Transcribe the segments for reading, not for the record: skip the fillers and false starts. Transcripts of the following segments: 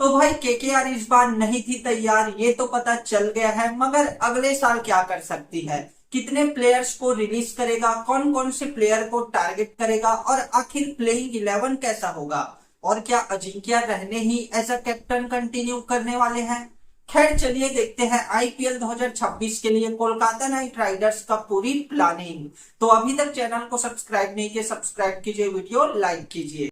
तो भाई केकेआर इस बार नहीं थी तैयार, ये तो पता चल गया है, मगर अगले साल क्या कर सकती है, कितने प्लेयर्स को रिलीज करेगा, कौन कौन से प्लेयर को टारगेट करेगा, और आखिर प्लेइंग 11 कैसा होगा, और क्या अजिंक्य रहने ही एज अ कैप्टन कंटिन्यू करने वाले हैं। खैर चलिए देखते हैं आईपीएल 2026 के लिए कोलकाता नाइट राइडर्स का पूरी प्लानिंग। तो अभी तक चैनल को सब्सक्राइब नहीं किया, सब्सक्राइब कीजिए, वीडियो लाइक कीजिए।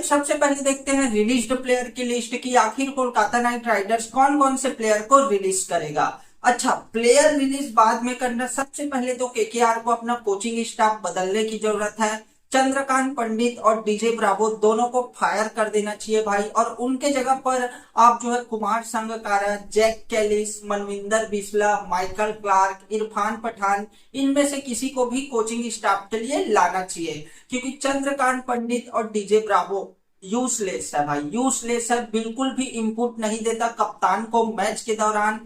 सबसे पहले देखते हैं रिलीज्ड प्लेयर की लिस्ट की आखिर कोलकाता नाइट राइडर्स कौन कौन से प्लेयर को रिलीज करेगा। अच्छा, प्लेयर रिलीज बाद में करना, सबसे पहले तो केकेआर को अपना कोचिंग स्टाफ बदलने की जरूरत है। चंद्रकांत पंडित और डीजे ब्रावो दोनों को फायर कर देना चाहिए भाई, और उनके जगह पर आप जो है Kumar Sangakkara, Jack Kallis, Manvinder Bisla, Michael Clarke, Irfan Pathan, इनमें से किसी को भी कोचिंग स्टाफ के लिए लाना चाहिए, क्योंकि चंद्रकांत पंडित और डीजे ब्रावो यूजलेस है भाई, यूजलेस है, बिल्कुल भी इनपुट नहीं देता कप्तान को मैच के दौरान।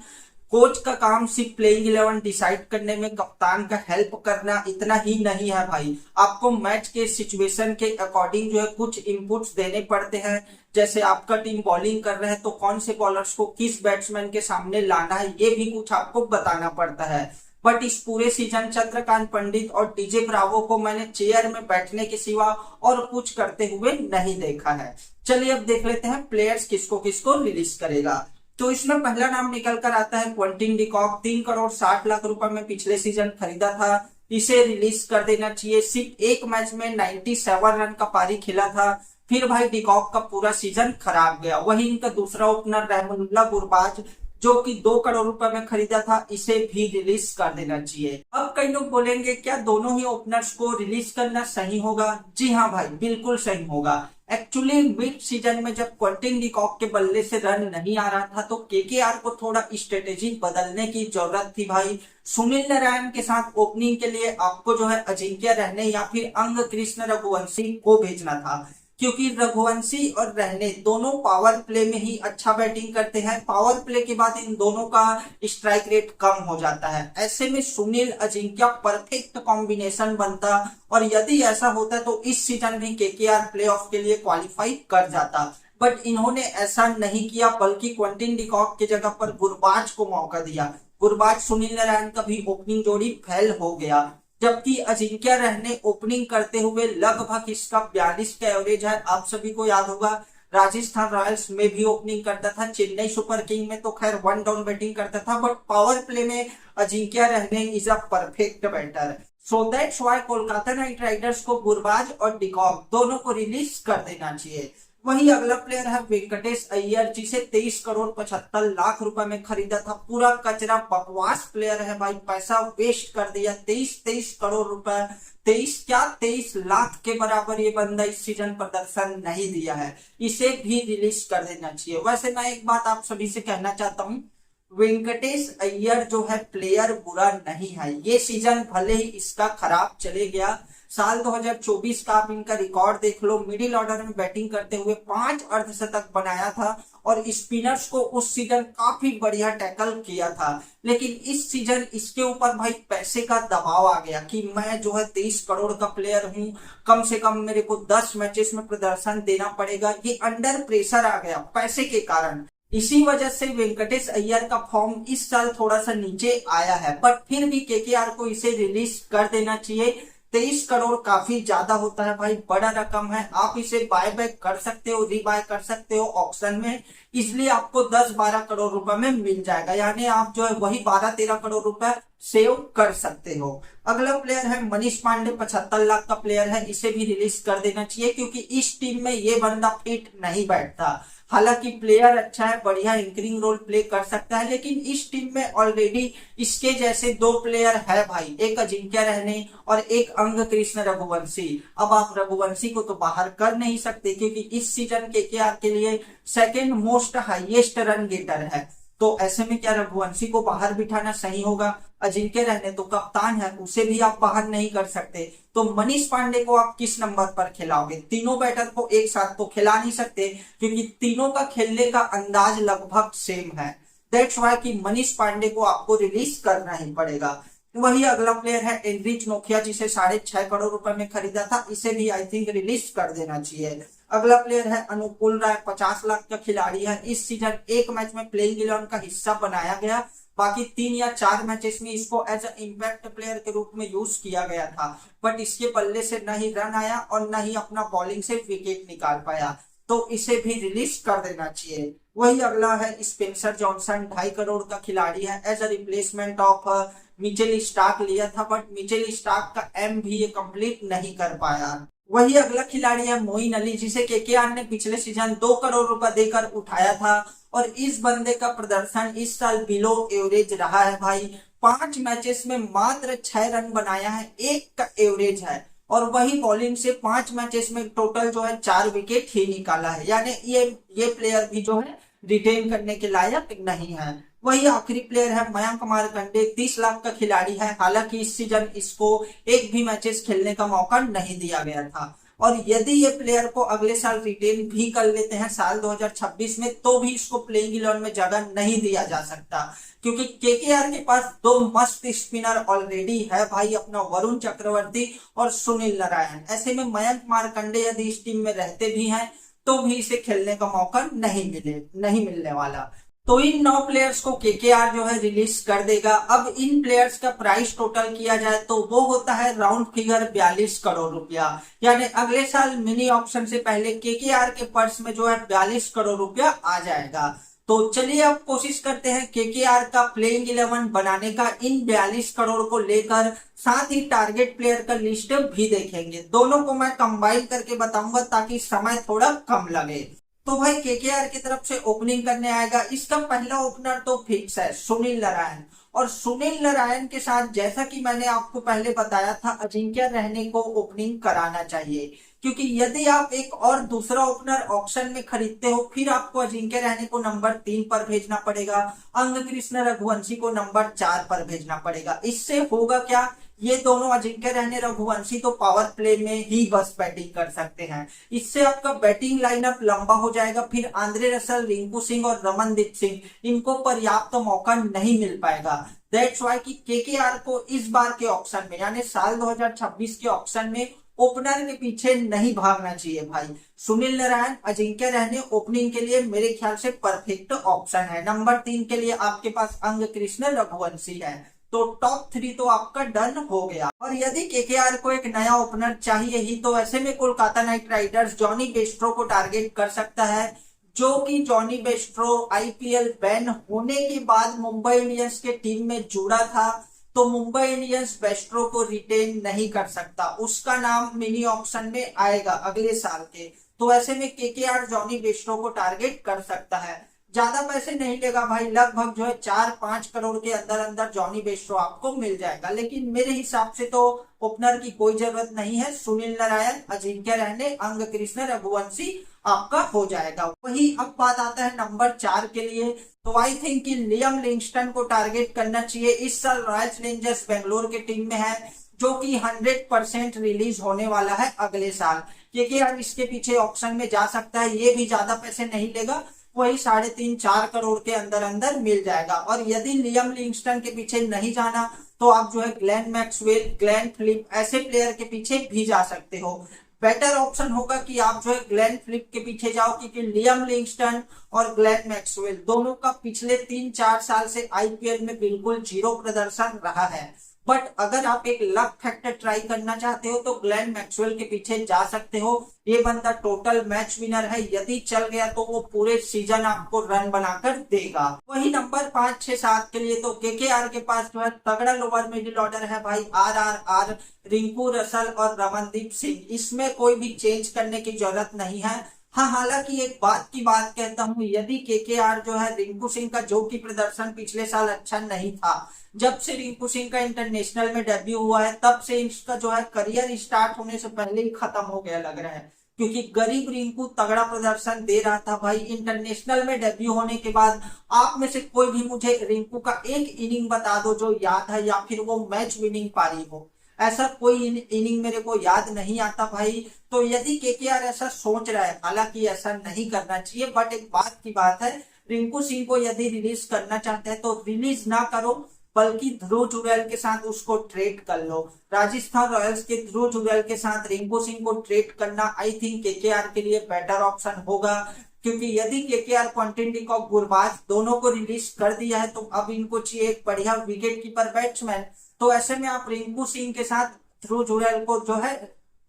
कोच का काम सिर्फ प्लेइंग 11 डिसाइड करने में कप्तान का हेल्प करना, इतना ही नहीं है भाई, आपको मैच के सिचुएशन के अकॉर्डिंग जो है कुछ इनपुट्स देने पड़ते हैं। जैसे आपका टीम बॉलिंग कर रहा है तो कौन से बॉलर्स को किस बैट्समैन के सामने लाना है, ये भी कुछ आपको बताना पड़ता है। बट इस पूरे सीजन चंद्रकांत पंडित और डीजे ब्रावो को मैंने चेयर में बैठने के सिवा और कुछ करते हुए नहीं देखा है। चलिए अब देख लेते हैं प्लेयर्स किसको किसको रिलीज करेगा। तो इसमें पहला नाम निकल कर आता है क्विंटन डिकॉक, 3 करोड़ 60 लाख रुपए में पिछले सीजन खरीदा था, इसे रिलीज कर देना चाहिए। सिर्फ एक मैच में 97 रन का पारी खेला था, फिर भाई डिकॉक का पूरा सीजन खराब गया। वही इनका दूसरा ओपनर रहमानुल्लाह गुरबाज, जो कि 2 करोड़ रुपए में खरीदा था, इसे भी रिलीज कर देना चाहिए। अब कई लोग बोलेंगे क्या दोनों ही ओपनर्स को रिलीज करना सही होगा? जी हाँ भाई, बिल्कुल सही होगा। एक्चुअली मिड सीजन में जब क्विंटन डिकॉक के बल्ले से रन नहीं आ रहा था तो केकेआर को थोड़ा स्ट्रेटेजी बदलने की जरूरत थी भाई। सुनील नारायण के साथ ओपनिंग के लिए आपको जो है अजिंक्य रहने या फिर अंग कृष्ण रघुवंशी को भेजना था, क्योंकि रघुवंशी और रहने दोनों पावर प्ले में ही अच्छा बैटिंग करते हैं। पावर प्ले के बाद इन दोनों का स्ट्राइक रेट कम हो जाता है, ऐसे में सुनील अजिंक्य परफेक्ट कॉम्बिनेशन बनता, और यदि ऐसा होता तो इस सीजन भी केकेआर प्लेऑफ के लिए क्वालिफाई कर जाता। बट इन्होंने ऐसा नहीं किया, बल्कि क्विंटन डिकॉक की जगह पर गुरबाज को मौका दिया। गुरबाज सुनील नारायण का भी ओपनिंग जोड़ी फेल हो गया, जबकि अजिंक्य रहने ओपनिंग करते हुए लगभग इसका 42 का एवरेज है। आप सभी को याद होगा राजस्थान रॉयल्स में भी ओपनिंग करता था, चेन्नई सुपर किंग में तो खैर वन डाउन बैटिंग करता था, बट पावर प्ले में Ajinkya Rahane is a perfect batter. So that's why Kolkata Knight Riders को गुरबाज और डिकॉक दोनों को रिलीज कर देना चाहिए। वही अगला प्लेयर है वेंकटेश अय्यर, जिसे 23 करोड़ 75 लाख रुपए में खरीदा था। पूरा कचरा बकवास प्लेयर है भाई, पैसा वेस्ट कर दिया। 23 करोड़ रुपए, 23 के बराबर ये बंदा इस सीजन प्रदर्शन नहीं दिया है, इसे भी रिलीज कर देना चाहिए। वैसे मैं एक बात आप सभी से कहना चाहता हूँ, वेंकटेश अय्यर जो है प्लेयर बुरा नहीं है, ये सीजन भले ही इसका खराब चले गया, साल 2024 का आप इनका रिकॉर्ड देख लो, मिडिल ऑर्डर में बैटिंग करते हुए 5 अर्धशतक बनाया था, और स्पिनर्स को उस सीजन काफी बढ़िया टैकल किया था। लेकिन इस सीजन इसके ऊपर भाई पैसे का दबाव आ गया कि मैं जो है 23 करोड़ का प्लेयर हूं, कम से कम मेरे को 10 मैचेस में प्रदर्शन देना पड़ेगा, ये अंडर प्रेशर आ गया पैसे के कारण। इसी वजह से वेंकटेश अय्यर का फॉर्म इस साल थोड़ा सा नीचे आया है, बट फिर भी केकेआर को इसे रिलीज कर देना चाहिए। 23 करोड़ काफी ज्यादा होता है भाई, बड़ा रकम है। आप इसे बाय बैक कर सकते हो, रीबाय कर सकते हो ऑक्शन में, इसलिए आपको 10-12 करोड़ रुपए में मिल जाएगा, यानी आप जो है वही 12-13 करोड़ रुपए सेव कर सकते हो। अगला प्लेयर है मनीष पांडे, 75 लाख का प्लेयर है, इसे भी रिलीज कर देना चाहिए, क्योंकि इस टीम में ये बंदा फिट नहीं बैठता। हालांकि प्लेयर अच्छा है, बढ़िया एंकरिंग रोल प्ले कर सकता है, लेकिन इस टीम में ऑलरेडी इसके जैसे 2 प्लेयर है भाई, एक अजिंक्य रहने और एक अंग कृष्ण रघुवंशी। अब आप रघुवंशी को तो बाहर कर नहीं सकते, क्योंकि इस सीजन केकेआर के लिए second most highest run getter है, तो ऐसे में क्या रघुवंशी को बाहर बिठाना सही होगा? अजिंक्य रहने तो कप्तान है, उसे भी आप बाहर नहीं कर सकते, तो मनीष पांडे को आप किस नंबर पर खिलाओगे? तीनों बैटर को एक साथ तो खिला नहीं सकते, क्योंकि तीनों का खेलने का अंदाज लगभग सेम है। दैट्स व्हाई कि मनीष पांडे को आपको रिलीज करना ही पड़ेगा। वही अगला प्लेयर है एनरिच नोकिया, जिसे 6.5 करोड़ रुपए में खरीदा था, इसे भी आई थिंक रिलीज कर देना चाहिए। अगला प्लेयर है अनुकूल राय, 50 लाख का खिलाड़ी है। इस सीजन एक मैच में प्लेइंग 11 का हिस्सा बनाया गया, बाकी 3 या 4 मैचेस में इसको एज अ इम्पैक्ट प्लेयर के रूप में यूज किया गया था, बट इसके बल्ले से न ही रन आया और न ही अपना बॉलिंग से विकेट निकाल पाया, तो इसे भी रिलीज कर देना चाहिए। वही अगला है स्पेंसर जॉनसन, 2.5 करोड़ का खिलाड़ी है, as a replacement of Mitchell Starc लिया था, बट मिचेल स्टार्क का एम भी ये कंप्लीट नहीं कर पाया। वही अगला खिलाड़ी है मोइन अली, जिसे केकेआर ने पिछले सीजन 2 करोड़ रुपए देकर उठाया था, और इस बंदे का प्रदर्शन इस साल बिलो एवरेज रहा है भाई। 5 मैचेस में मात्र 6 रन बनाया है, 1 का एवरेज है, और वही बॉलिंग से 5 मैचेस में टोटल जो है 4 विकेट ही निकाला है, यानी ये प्लेयर भी जो है रिटेन करने के लायक नहीं है। वही आखिरी प्लेयर है मयंक मार्कंडे, 30 लाख का खिलाड़ी है, हालांकि इस सीजन इसको एक भी मैचेस खेलने का मौका नहीं दिया गया था, और यदि ये प्लेयर को अगले साल रिटेन भी कर लेते हैं साल 2026 में, तो भी इसको प्लेइंग 11 में जगह नहीं दिया जा सकता, क्योंकि केकेआर के पास 2 मस्त स्पिनर ऑलरेडी है भाई, अपना वरुण चक्रवर्ती और सुनील नारायण। ऐसे में मयंक मार्कंडे यदि इस टीम में रहते भी हैं तो भी इसे खेलने का मौका नहीं मिलने वाला। तो इन 9 प्लेयर्स को केकेआर जो है रिलीज कर देगा। अब इन प्लेयर्स का प्राइस टोटल किया जाए तो वो होता है राउंड फिगर 42 करोड़ रुपया, यानी अगले साल मिनी ऑक्शन से पहले केकेआर के पर्स में जो है 42 करोड़ रुपया आ जाएगा। तो चलिए अब कोशिश करते हैं केकेआर का प्लेइंग 11 बनाने का इन 42 करोड़ को लेकर, साथ ही टारगेट प्लेयर का लिस्ट भी देखेंगे। दोनों को मैं कंबाइन करके बताऊंगा ताकि समय थोड़ा कम लगे। तो भाई केकेआर की तरफ से ओपनिंग करने आएगा, इसका पहला ओपनर तो फिक्स है सुनील नारायण, और सुनील नारायण के साथ जैसा कि मैंने आपको पहले बताया था अजिंक्य रहाणे को ओपनिंग कराना चाहिए, क्योंकि यदि आप एक और दूसरा ओपनर ऑक्शन में खरीदते हो फिर आपको अजिंक्य रहाणे को नंबर 3 पर भेजना पड़ेगा, अंग कृष्ण रघुवंशी को नंबर 4 पर भेजना पड़ेगा। इससे होगा क्या, ये दोनों अजिंक्य रहाणे रघुवंशी तो पावर प्ले में ही बस बैटिंग कर सकते हैं, इससे आपका बैटिंग लाइनअप लंबा हो जाएगा, फिर आंद्रे रसल, रिंकू सिंह और रमनदीप सिंह इनको पर्याप्त मौका नहीं मिल पाएगा। दैट्स वाई कि केकेआर को इस बार के ऑक्शन में यानी साल 2026 के ऑक्शन में ओपनर के पीछे नहीं भागना चाहिए भाई। सुनील नारायण, अजिंक्य रहाणे ओपनिंग के लिए मेरे ख्याल से परफेक्ट ऑप्शन है। नंबर 3 के लिए आपके पास अंग कृष्ण रघुवंशी है, तो टॉप 3 तो आपका डन हो गया। और यदि केकेआर को एक नया ओपनर चाहिए ही तो ऐसे में Kolkata Knight Riders Johnny Bairstow को टारगेट कर सकता है, जो कि जॉनी बेस्ट्रो आईपीएल बैन होने के बाद मुंबई इंडियंस के टीम में जुड़ा था, तो मुंबई इंडियंस बेस्ट्रो को रिटेन नहीं कर सकता, उसका नाम मिनी ऑक्शन में आएगा अगले साल के। तो ऐसे में केकेआर जॉनी बेस्ट्रो को टारगेट कर सकता है। ज्यादा पैसे नहीं लेगा भाई, लगभग जो है 4-5 करोड़ के अंदर अंदर जॉनी बेस्ट्रो आपको मिल जाएगा, लेकिन मेरे हिसाब से तो ओपनर की कोई जरूरत नहीं है। सुनील नारायण, अजिंक्य रहाणे, अंग कृष्ण रघुवंशी आपका हो जाएगा। वही अब बात आता है नंबर 4 के लिए, तो आई थिंक कि लियम लिंगस्टन को टारगेट करना चाहिए। इस साल रॉयल चैलेंजर्स बेंगलोर के टीम में है, जो कि 100% रिलीज होने वाला है अगले साल, क्योंकि यार इसके पीछे ऑप्शन में जा सकता है, ये भी ज्यादा पैसे नहीं लेगा, वही 3.5-4 करोड़ के अंदर अंदर मिल जाएगा। और यदि लियम लिंगस्टन के पीछे नहीं जाना तो आप जो है ग्लेन मैक्सवेल, ग्लेन फिलिप ऐसे प्लेयर के पीछे भी जा सकते हो। बेटर ऑप्शन होगा कि आप जो है ग्लेन फिलिप के पीछे जाओ, क्योंकि लियम लिंगस्टन और ग्लेन मैक्सवेल दोनों का पिछले 3-4 साल से आईपीएल में बिल्कुल जीरो प्रदर्शन रहा है। बट अगर आप एक लक फैक्टर ट्राई करना चाहते हो तो ग्लेन मैक्सवेल के पीछे जा सकते हो, ये बंदा टोटल मैच विनर है, यदि चल गया तो वो पूरे सीजन आपको रन बनाकर देगा। वही नंबर 5, 6, 7 के लिए तो केकेआर के पास जो है तगड़ा लोअर मिडिल ऑर्डर है भाई, आरआरआर, रिंकू रसल और रमनदीप सिंह, इसमें कोई भी चेंज करने की जरूरत नहीं है। हाँ, हालांकि एक बात की बात कहता हूँ, यदि केकेआर जो है रिंकू सिंह का जो कि प्रदर्शन पिछले साल अच्छा नहीं था, जब से रिंकू सिंह का इंटरनेशनल में डेब्यू हुआ है तब से इसका जो है करियर स्टार्ट होने से पहले ही खत्म हो गया लग रहा है, क्योंकि गरीब रिंकू तगड़ा प्रदर्शन दे रहा था भाई। इंटरनेशनल में डेब्यू होने के बाद आप में से कोई भी मुझे रिंकू का एक इनिंग बता दो जो याद है, या फिर वो मैच विनिंग पारी हो, ऐसा कोई इनिंग मेरे को याद नहीं आता भाई। तो यदि केकेआर ऐसा सोच रहा है, हालांकि ऐसा नहीं करना चाहिए, बट एक बात की बात है, रिंकू सिंह को यदि रिलीज करना चाहते हैं तो रिलीज ना करो, बल्कि ध्रुव जुरैल के साथ उसको ट्रेड कर लो। राजस्थान रॉयल्स के ध्रुव जुरैल के साथ रिंकू सिंह को ट्रेड करना आई थिंक केकेआर के लिए बेटर ऑप्शन होगा, क्योंकि यदि केकेआर क्वांटिटी और गुरबाज दोनों को रिलीज कर दिया है तो अब इनको चाहिए एक बढ़िया विकेट कीपर बैट्समैन। तो ऐसे में आप रिंकू सिंह के साथ ध्रुव जुरैल को जो है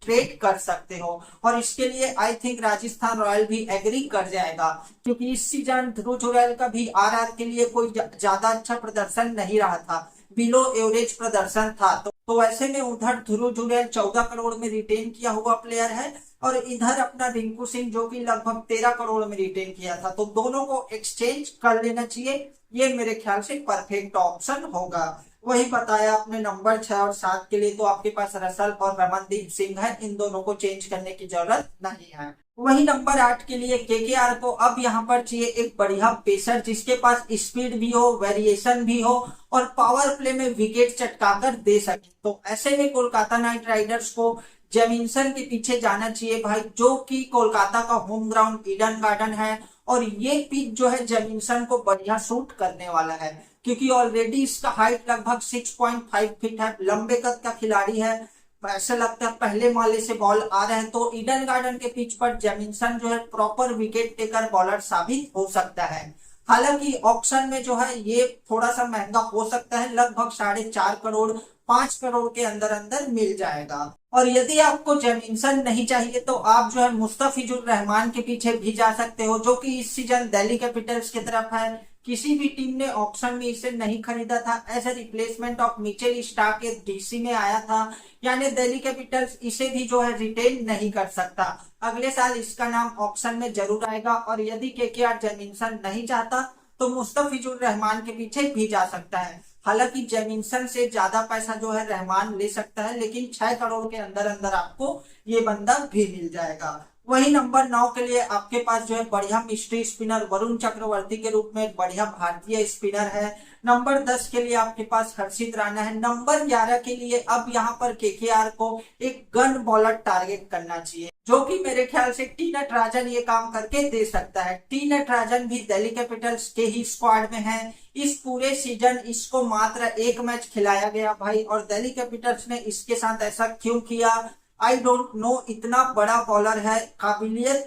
ट्रेड कर सकते हो, और इसके लिए आई थिंक राजस्थान रॉयल भी एग्री कर जाएगा, क्योंकि इस सीजन ध्रुव जुरैल का भी आरआर के लिए कोई ज्यादा अच्छा प्रदर्शन नहीं रहा था, बिलो एवरेज प्रदर्शन था। तो ऐसे में उधर ध्रुव जुरैल 14 करोड़ में रिटेन किया हुआ प्लेयर है, और इधर अपना रिंकू सिंह जो कि लगभग 13 करोड़ में रिटेन किया था, तो दोनों को एक्सचेंज कर लेना चाहिए। ये मेरे ख्याल से परफेक्ट ऑप्शन होगा। वही बताया आपने नंबर 6 और 7 के लिए तो आपके पास रसल और रमनदीप सिंह है, इन दोनों को चेंज करने की जरूरत नहीं है। वही नंबर 8 के लिए केकेआर को अब यहाँ पर चाहिए एक बढ़िया पेसर जिसके पास स्पीड भी हो, वेरिएशन भी हो और पावर प्ले में विकेट चटकाकर दे सके। तो ऐसे में कोलकाता नाइट राइडर्स को जेमिंसन के पीछे जाना चाहिए भाई, जो कि कोलकाता का होम ग्राउंड ईडन गार्डन है, और ये पिच जो है जेमिंसन को बढ़िया सूट करने वाला है, क्योंकि ऑलरेडी इसका हाइट लगभग 6.5 फीट है, लंबे कद का खिलाड़ी है। ऐसा लगता है पहले माले से बॉल आ रहे हैं, तो ईडन गार्डन के पिच पर जेमिंसन जो है प्रॉपर विकेट टेकर बॉलर साबित हो सकता है। हालांकि ऑक्शन में जो है ये थोड़ा सा महंगा हो सकता है, लगभग 4.5 करोड़ 5 करोड़ के अंदर अंदर मिल जाएगा। और यदि आपको जेमिंसन नहीं चाहिए तो आप जो है मुस्तफिजुर रहमान के पीछे भी जा सकते हो, जो कि इस सीजन दिल्ली कैपिटल्स की तरफ है। किसी भी टीम ने ऑक्शन में इसे नहीं खरीदा था, as a replacement of Mitchell Starc के डीसी में आया था, यानी दिल्ली कैपिटल्स इसे भी जो है रिटेन नहीं कर सकता। अगले साल इसका नाम ऑक्शन में जरूर आएगा, और यदि केकेआर जेमिंसन नहीं चाहता तो मुस्तफिजुर रहमान के पीछे भी जा सकता है। हालांकि जेमिंसन से ज्यादा पैसा जो है रहमान ले सकता है, लेकिन 6 करोड़ के अंदर अंदर आपको ये बंदा भी मिल जाएगा। वही नंबर 9 के लिए आपके पास जो है बढ़िया मिस्ट्री स्पिनर वरुण चक्रवर्ती के रूप में एक बढ़िया भारतीय स्पिनर है। नंबर 10 के लिए आपके पास हर्षित राणा है। नंबर 11 के लिए अब यहाँ पर केकेआर को एक गन बॉलर टारगेट करना चाहिए, जो कि मेरे ख्याल से टी नटराजन ये काम करके दे सकता है। टी नटराजन भी दिल्ली कैपिटल्स के ही स्क्वाड में है। इस पूरे सीजन इसको मात्र एक मैच खिलाया गया भाई, और दिल्ली कैपिटल्स ने इसके साथ ऐसा क्यों किया आई डोंट नो। इतना बड़ा बॉलर है,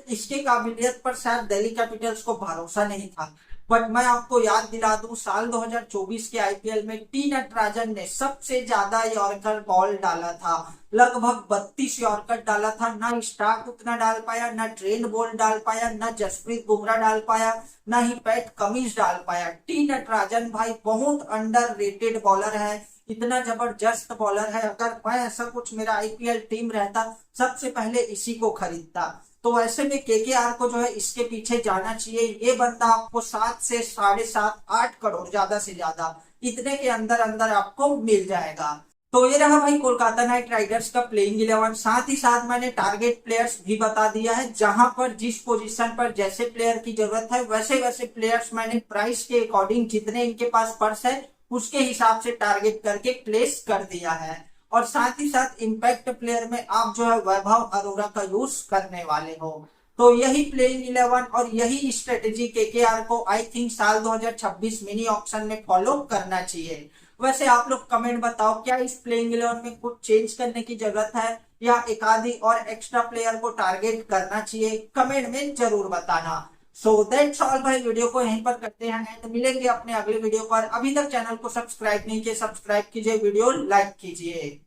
इसके काबिलियत पर शायद दिल्ली कैपिटल्स को भरोसा नहीं था। बट मैं आपको याद दिला दूं, साल 2024 के आईपीएल में टी नटराजन ने सबसे ज्यादा यॉर्कर बॉल डाला था, लगभग 32 यॉर्कर डाला था। ना स्टार्क उतना डाल पाया, ना ट्रेंट बोल्ट डाल पाया, ना जसप्रीत बुमराह डाल पाया, ना ही पैट कमिंस डाल पाया। टी नटराजन भाई बहुत अंडररेटेड बॉलर है, इतना जबरदस्त बॉलर है। अगर मैं ऐसा कुछ मेरा आईपीएल टीम रहता, सबसे पहले इसी को खरीदता। तो ऐसे में केकेआर को जो है इसके पीछे जाना चाहिए। ये बंदा आपको 7 से 7.5 8 करोड़ ज्यादा से ज्यादा इतने के अंदर अंदर आपको मिल जाएगा। तो ये रहा भाई कोलकाता नाइट राइडर्स का प्लेइंग 11। साथ ही साथ मैंने टारगेट प्लेयर्स भी बता दिया है, जहां पर जिस पोजीशन पर जैसे प्लेयर की जरूरत है वैसे वैसे प्लेयर्स मैंने प्राइस के अकॉर्डिंग जितने इनके पास पर्स है उसके हिसाब से टारगेट करके प्लेस कर दिया है। और साथ ही साथ इम्पैक्ट प्लेयर में आप जो है वैभव अरोड़ा का यूज करने वाले हो। तो यही प्लेइंग 11 और यही स्ट्रेटेजी केकेआर को आई थिंक साल 2026 मिनी ऑक्शन में फॉलो करना चाहिए। वैसे आप लोग कमेंट बताओ, क्या इस प्लेइंग 11 में कुछ चेंज करने की जरूरत है या एक आधी और एक्स्ट्रा प्लेयर को टारगेट करना चाहिए? कमेंट में जरूर बताना। सो दैट्स ऑल भाई, वीडियो को यहीं पर करते हैं एंड मिलेंगे अपने अगले वीडियो पर। अभी तक चैनल को सब्सक्राइब नहीं किया, सब्सक्राइब कीजिए, वीडियो लाइक कीजिए।